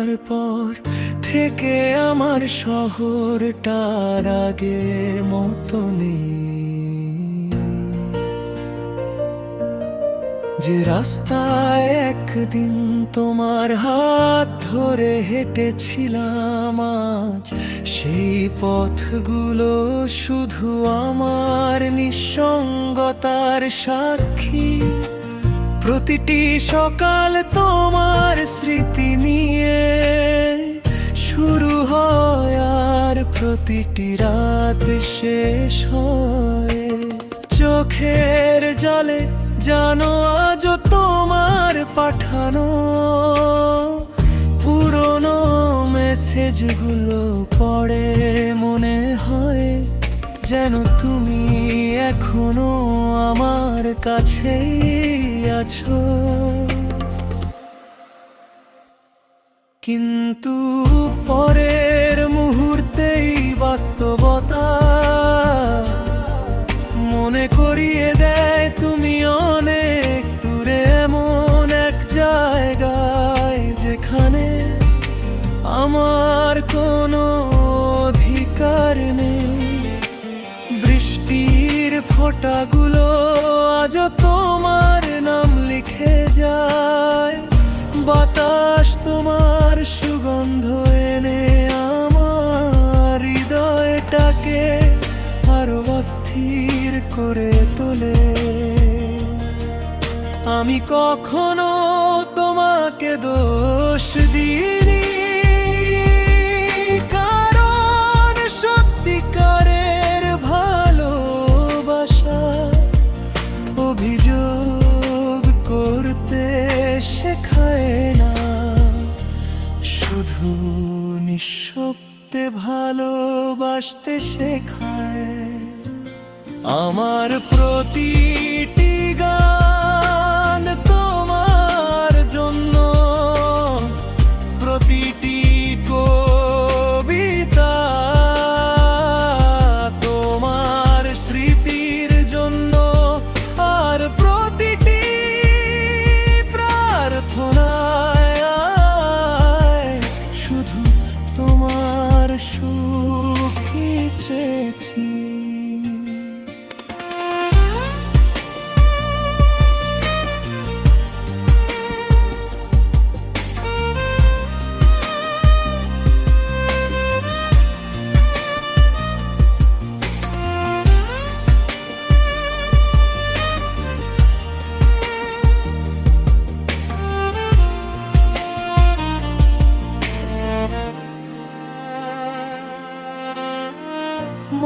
যাওয়ার পর থেকে আমার শহরটার আগের মতো নেই। যে রাস্তায় একদিন তোমার হাত ধরে হেঁটেছিলাম, আজ সেই পথগুলো শুধু আমার নিঃসঙ্গতার সাক্ষী। প্রতিটি সকাল তোমার স্মৃতি নিয়ে শুরু হয়, আর প্রতিটি রাত শেষ হয় চোখের জলে। জানো আজও তোমার পাঠানো পুরনো মেসেজগুলো পড়ে মনে হয় যেন তুমি এখনো আমার কাছেই আছো। কিন্তু পরের মুহূর্তেই বাস্তবতা মনে করিয়ে দেয় তুমি অনেক দূরে, এমন এক জায়গায় যেখানে আমার কোনো অধিকার নেই। বৃষ্টির ফোঁটাগুলো আজও তোমার নাম লিখে যায়, বাতাস তোমার সুগন্ধ এনে আমার হৃদয়টাকে আরো অস্থির করে তোলে। আমি কখনো তোমাকে দোষ দিইনি, কারণ সত্যিকারের ভালোবাসা অভিযোগ করতে শেখায় না, শুধু নিঃশব্দে ভালোবাসতে শেখায়। আমার প্রতিটি গান তোমার জন্য, প্রতিটি কবিতা তোমার স্মৃতির জন্য, আর প্রতিটি প্রার্থনায় শুধু তোমার সুখই চেয়েছি।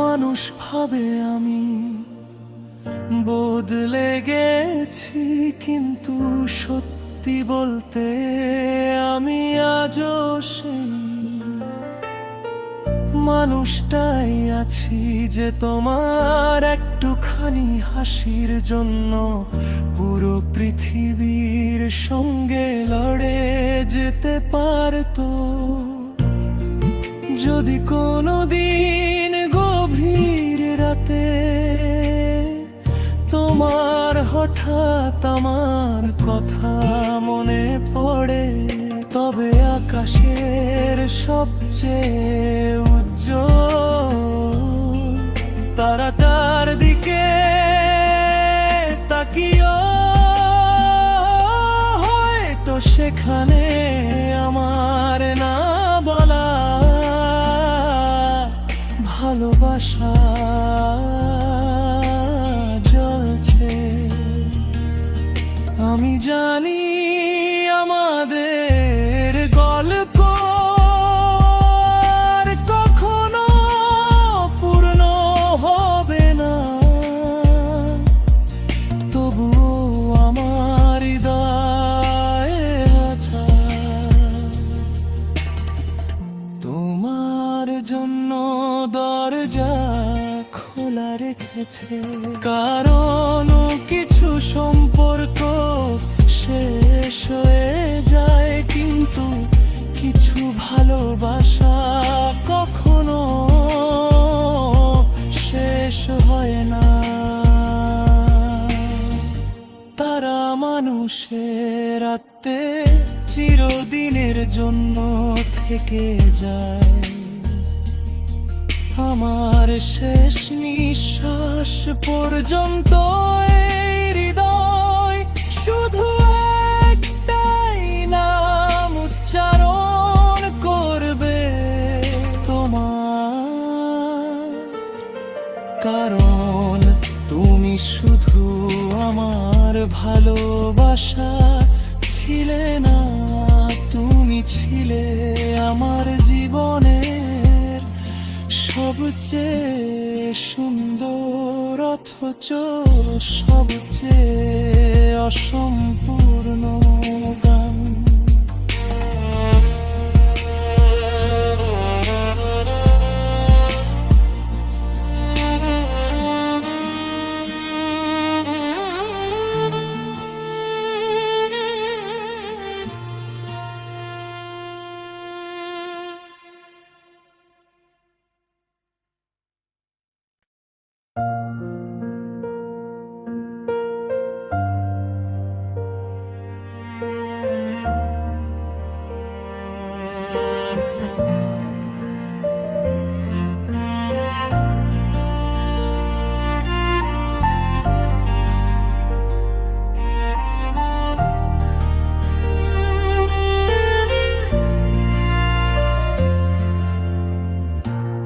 মানুষ ভাবে আমি বদলে গেছি, কিন্তু সত্যি বলতে আমি আজও সেই মানুষটাই আছি, যে তোমার একটুখানি হাসির জন্য পুরো পৃথিবীর সঙ্গে লড়ে যেতে পারতো। যদি কোনোদিন গভীর রাতে তোমার হঠাৎ আমার কথা মনে পড়ে, তবে আকাশের সবচেয়ে উজ্জ্বল তারাটার দিকে তাকিও, হয়তো সেখানে আমার না বলা ভালোবাসা জ্বলছে। আমি জানি আমাদের গল্প আর কখনো পূর্ণ হবে না, তবুও আমার হৃদয়ে আছা তোমার জন্য দরজা খোলা রেখেছে। কারণ কিছু সম্পর্ক শেষ হয়ে যায়, কিন্তু কিছু ভালোবাসা কখনো শেষ হয় না। তারা মানুষের আত্মে চিরদিনের জন্য থেকে যায়। আমার শেষ নিঃশ্বাস পর্যন্ত এই হৃদয় শুধু একটাই নাম উচ্চারণ করবে তোমার, কারণ তুমি শুধু আমার ভালোবাসা ছিলে না, তুমি ছিলে আমার জীবনের সবচেয়ে সুন্দর অথচ সবচেয়ে অসম্পূর্ণ গান।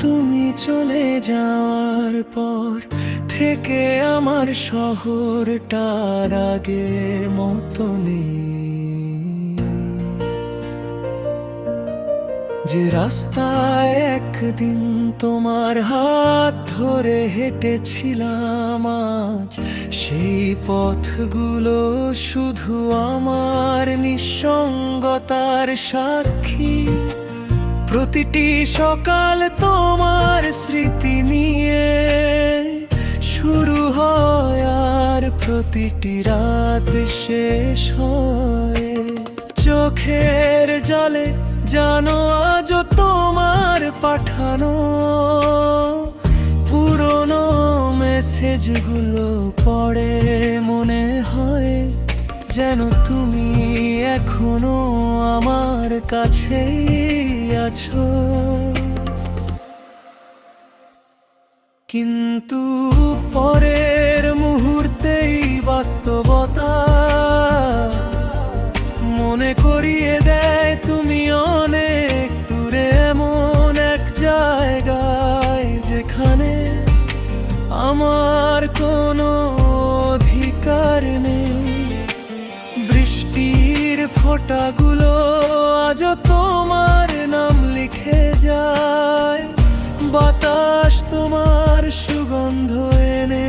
তুমি চলে যাওয়ার পর থেকে আমার শহরটার আগের মতো নেই। যে রাস্তায় একদিন তোমার হাত ধরে হেঁটেছিলাম, আজ সেই পথগুলো শুধু আমার নিঃসঙ্গতার সাক্ষী। প্রতিটি সকাল তোমার স্মৃতি নিয়ে শুরু হয়, আর প্রতিটি রাত শেষ হয় চোখের জলে। জানো আজও তোমার পাঠানো পুরনো মেসেজগুলো পড়ে মনে হয় যেন তুমি এখনো আমার কাছেই আছো। কিন্তু পরের মুহূর্তেই বাস্তবতা মনে করিয়ে দেয় তুমি অনেক দূরে, এমন এক জায়গায় যেখানে আমার কোনো অধিকার নেই। বৃষ্টির ফোঁটাগুলো আজও তোমার নাম লিখে যায়, বাতাস তোমার সুগন্ধ এনে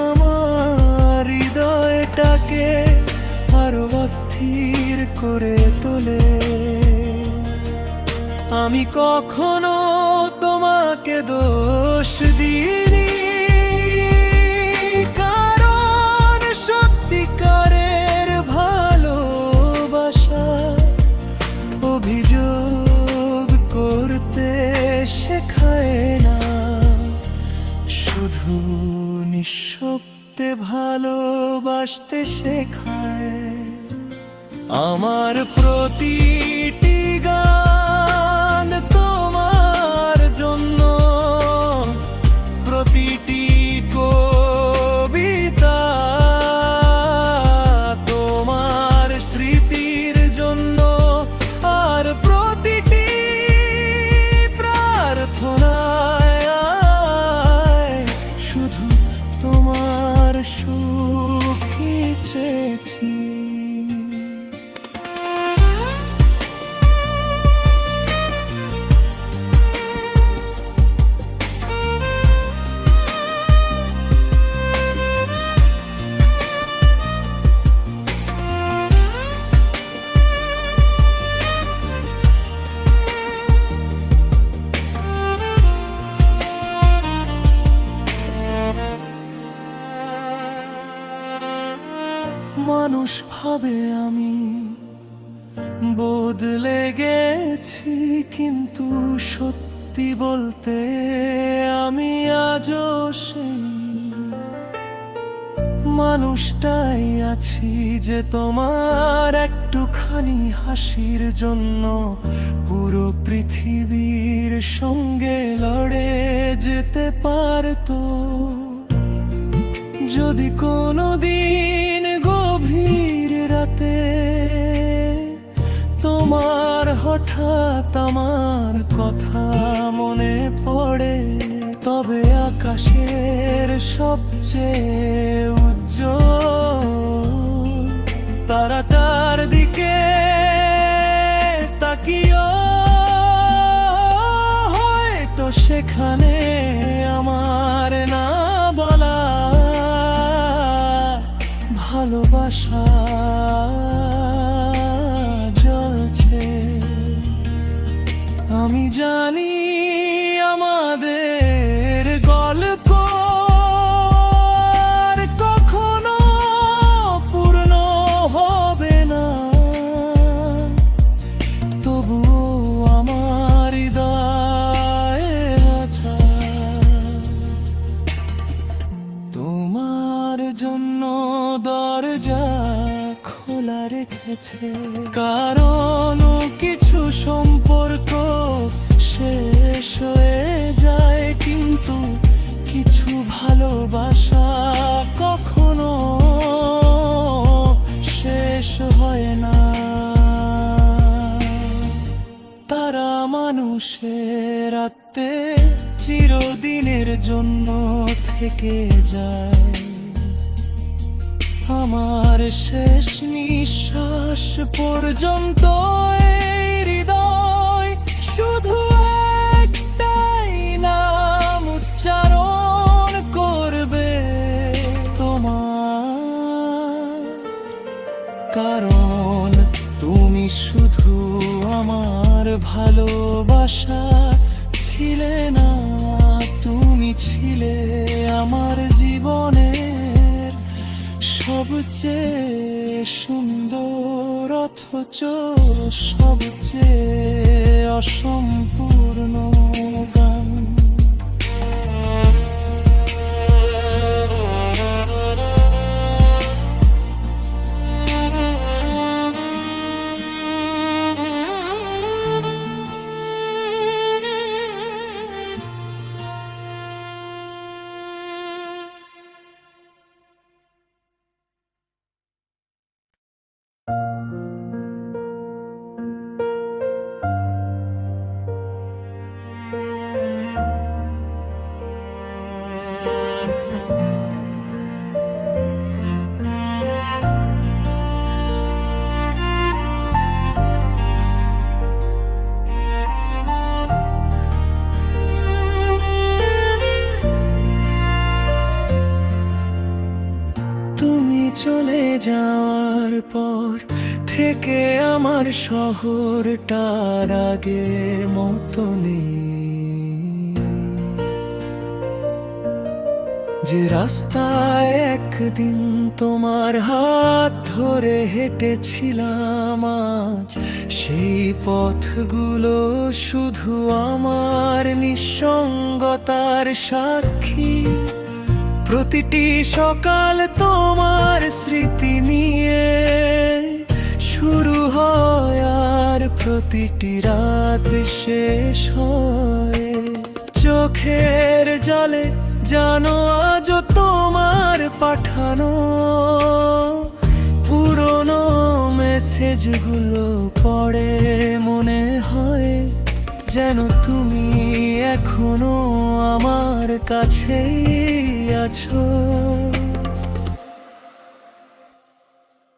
আমার হৃদয়টাকে আরো অস্থির করে তোলে। আমি কখনো তোমাকে দোষ দিইনি, কারণ সত্যিকারের ভালোবাসা অভিযোগ করতে শেখায় না, শুধু নিঃশব্দে ভালোবাসতে শেখায়। আমার প্রতিটি গান তোমার জন্য, প্রতিটি কবিতা তোমার স্মৃতির জন্য, আর প্রতিটি প্রার্থনায় শুধু তোমার সুখই চেয়েছি। মানুষ ভাবে আমি বদলে গেছি, কিন্তু সত্যি বলতে আমি আজও সেই মানুষটাই আছি যে তোমার একটুখানি হাসির জন্য পুরো পৃথিবীর সঙ্গে লড়ে যেতে পারতো। যদি কোনোদিন গভীর রাতে তোমার হঠাৎ আমার কথা মনে পড়ে, তবে আকাশের সবচেয়ে উজ্জ্বল তারাটার দিকে তাকিও, হয়তো সেখানে আমার না বলা ভালোবাসা জ্বলছে। আমি জানি আমাদের গল্প আর কখনো পূর্ণ হবে না, তবুও আমার হৃদয়ে আছা তোমার জন্য দরজা খোলা রেখেছে। কারণ কিছু সম্পর্ক শেষ হয়ে যায়, কিন্তু কিছু ভালোবাসা কখনো শেষ হয় না। তারা মানুষের আত্মে চিরদিনের জন্য থেকে যায়। আমার শেষ নিঃশ্বাস পর্যন্ত এই হৃদয় শুধু একটাই নাম উচ্চারণ করবে, তোমার। কারণ তুমি শুধু আমার ভালোবাসা ছিলে না, তুমি ছিলে আমার জীবনের সবচেয়ে সুন্দর অথচ সবচেয়ে অসম্পূর্ণ গান। চলে যাওয়ার পর থেকে আমার শহরটার আগের মতো নেই। যে রাস্তায় একদিন তোমার হাত ধরে হেঁটেছিলাম, আজ সেই পথগুলো শুধু আমার নিঃসঙ্গতার সাক্ষী। প্রতিটি সকাল তোমার স্মৃতি নিয়ে শুরু হয়, আর প্রতিটি রাত শেষ হয় চোখের জলে। জানো আজও তোমার পাঠানো পুরনো মেসেজগুলো পড়ে মনে হয় যেন তুমি এখনো আমার কাছেই আছো।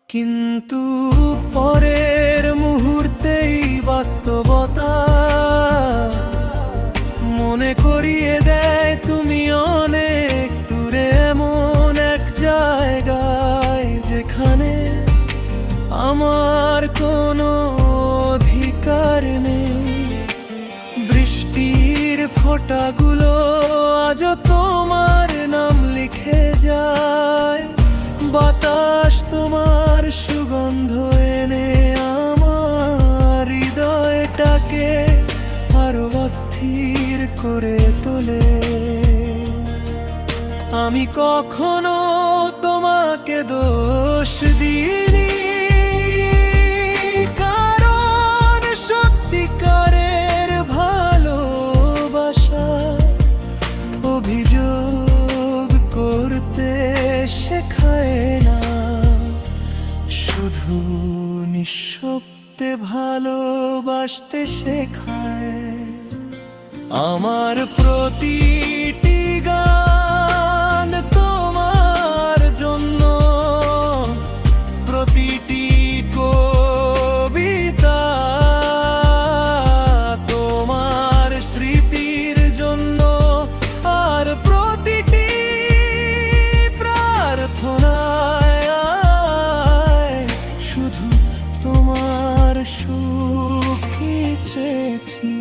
কিন্তু পরের মুহূর্তেই বাস্তবতা মনে করিয়ে দেয় তুমি অনেক দূরে, এমন এক জায়গায় যেখানে আমার কোনো অধিকার নেই। বৃষ্টির ফোঁটাগুলো আজও তোমার নাম লিখে যায়, বাতাস তোমার সুগন্ধ এনে আমার হৃদয়টাকে আরো অস্থির করে তোলে। আমি কখনো তোমার তোমাকে দোষ দিইনি, কারণ সত্যিকারের ভালোবাসা অভিযোগ করতে শেখায় না, শুধু নিঃশব্দে ভালোবাসতে শেখায়। আমার প্রতিটি গান তোমার জন্য, প্রতিটি কবিতা তোমার স্মৃতির জন্য, আর প্রতিটি প্রার্থনায় শুধু তোমার সুখই চেয়েছি।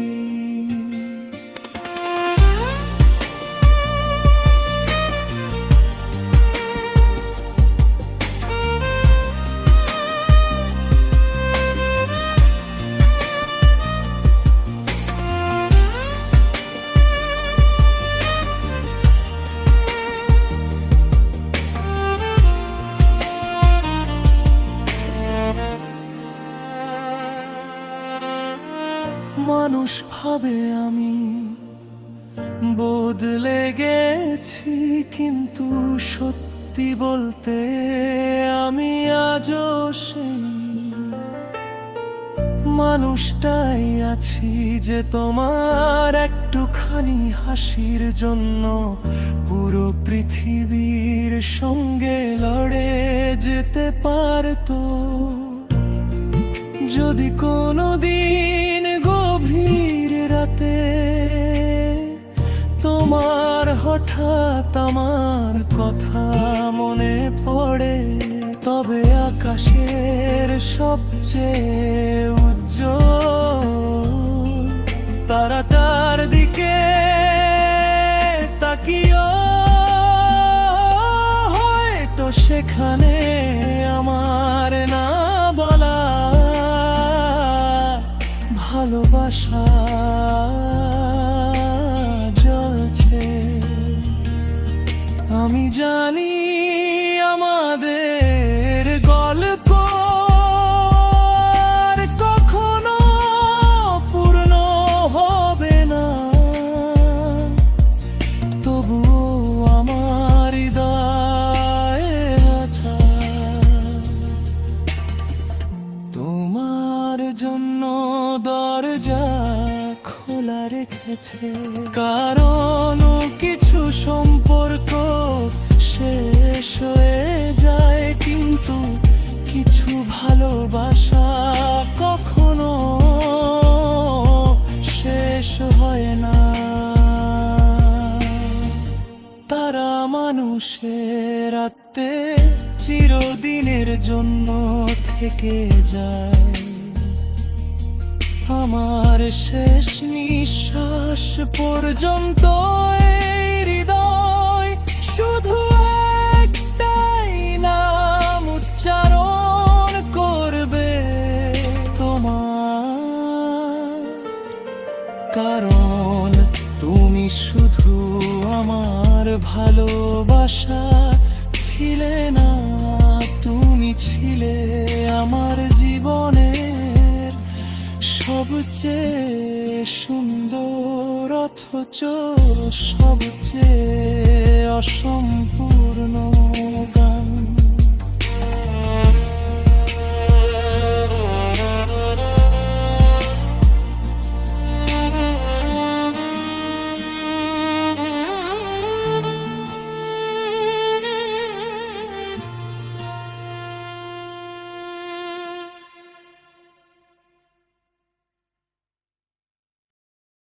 মানুষ ভাবে আমি বদলে গেছি, কিন্তু সত্যি বলতে আমি আজও সেই মানুষটাই আছি, যে তোমার একটুখানি হাসির জন্য পুরো পৃথিবীর সঙ্গে লড়ে যেতে পারতো। যদি কোনোদিন গভীর রাতে তোমার হঠাৎ আমার কথা মনে পড়ে, তবে আকাশের সবচেয়ে উজ্জ্বল তারাটার দিকে তাকিও, হয়তো সেখানে আমার না বলা ভালোবাসা জ্বলছে। আমি জানি আমাদের গল্প আর কখনো পূর্ণ হবে না, তবুও আমার হৃদয়ে আছে তোমার জন্য দরজা খোলা রেখেছে। কারণ কিছু সম্পর্ক শেষ হয়ে যায়, কিন্তু কিছু ভালোবাসা কখনো শেষ হয় না। তারা মানুষের আত্মে চিরদিনের জন্য থেকে যায়, আমার শেষ নিঃশ্বাস পর্যন্ত এই হৃদয় শুধু একটাই নাম উচ্চারণ করবে, তোমার। কারণ তুমি শুধু আমার ভালোবাসা ছিলে না, তুমি ছিলে আমার জীবনের সবচেয়ে সুন্দর অথচ সবচেয়ে অসম্পূর্ণ